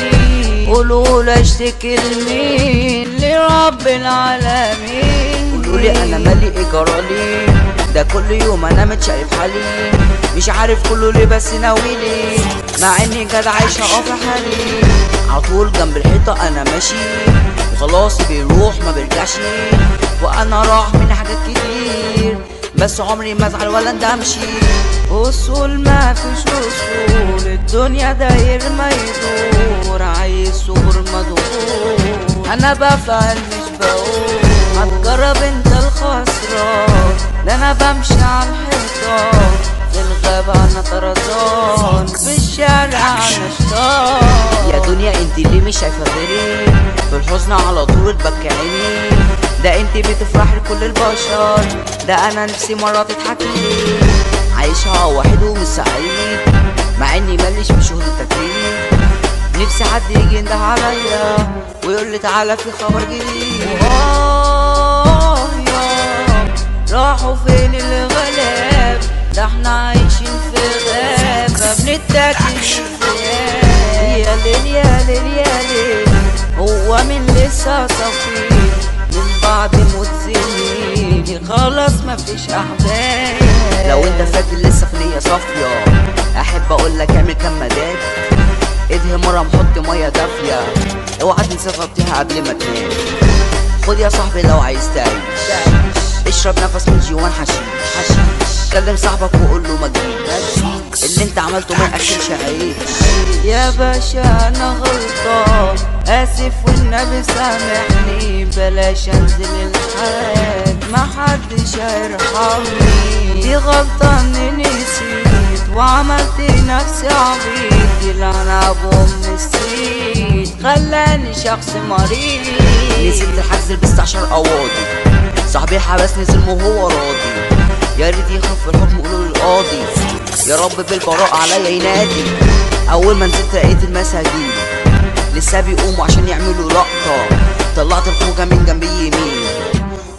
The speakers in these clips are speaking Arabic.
حالي، قولوا اشتكي لمين؟ لرب العالمين. قولولي انا مالي ايه جرالي؟ ده كل يوم انا متشايف حالي، مش عارف كله ليه بس ناويلي، مع اني جد عايشه في حالي. عطول جنب الحيطه انا ماشي، وخلاص بيروح ما بيرجعش، وانا راح من حاجات كتير بس عمري ما ازعل ولا اندمشي. اصول ما فيش اصول، الدنيا داير ما يدور، عايز صبر مدور، انا بفعل مش بقول. هتجرب انت الخسران، ده انا بمشي على الحيطان، في الغابة انا طرزان، في الشارع انا شطان. يا دنيا انت ليه مش شايفه غيري؟ في الحزن على طول تبكي عيني، ده انت بتفرحي لكل البشر، ده انا نفسي مرة تضحكي. عايشها وحيد ومش سعيد، مع اني ماليش في شغل التكليف، نفسي حد يجي ينده عليا ويقول لي تعالى في خبر جديد. راحوا فين الغلاب؟ ده احنا عايشين في غابة بنتاكل يا ليل يا ليل يا ليل. هو من لسه صفي من بعد موت زميلي، خلاص مفيش احباب. لو انت فاكر لسه في نية صافية، احب اقول لك اعمل كام مداد، ادهن مرة محط مية دافية، اوعى تنسى تغطيها قبل ما تنام. خد يا صاحبي لو عايز تعيش، اشرب نفس من جوان حشيش، كلم صاحبك وقول له ما تجيش، اللي انت عملته ما ياكلش عيش. يا باشا انا غلطان، اسف والنبي سامحني، بلاش انزل الحياة ما حدش هيرحمني، دي غلطة اني نسيت وعملت نفسي عبيط، لعنة بأم السيد خلاني شخص مريض. نزلت الحجز لبست 10 قواضي، صاحبي حبسني ظلم وهو راضي، يا ريت يخف الحكم قولوا للقاضي، يا رب بالبراءة عليا ينادي. اول ما نزلت لقيت المساجين لسه بيقوموا عشان يعملوا لقطة، طلعت الخوجة من جنبي يمين،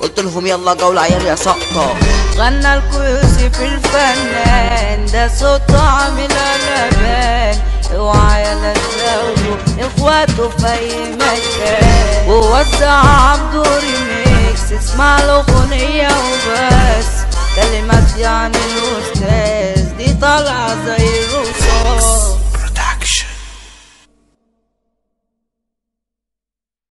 قلت لهم يلا جولة عيال يا سقطة. غنى لكم يوسف الفنان، ده صوته عامل قلبان، اوعى يلا تزاولوا اخواته في اي مكان، ووزع عبده ريميكس، اسمع له اغنية وبس، كلمات يعني الاستاذ دي طالعة زي الرصاص.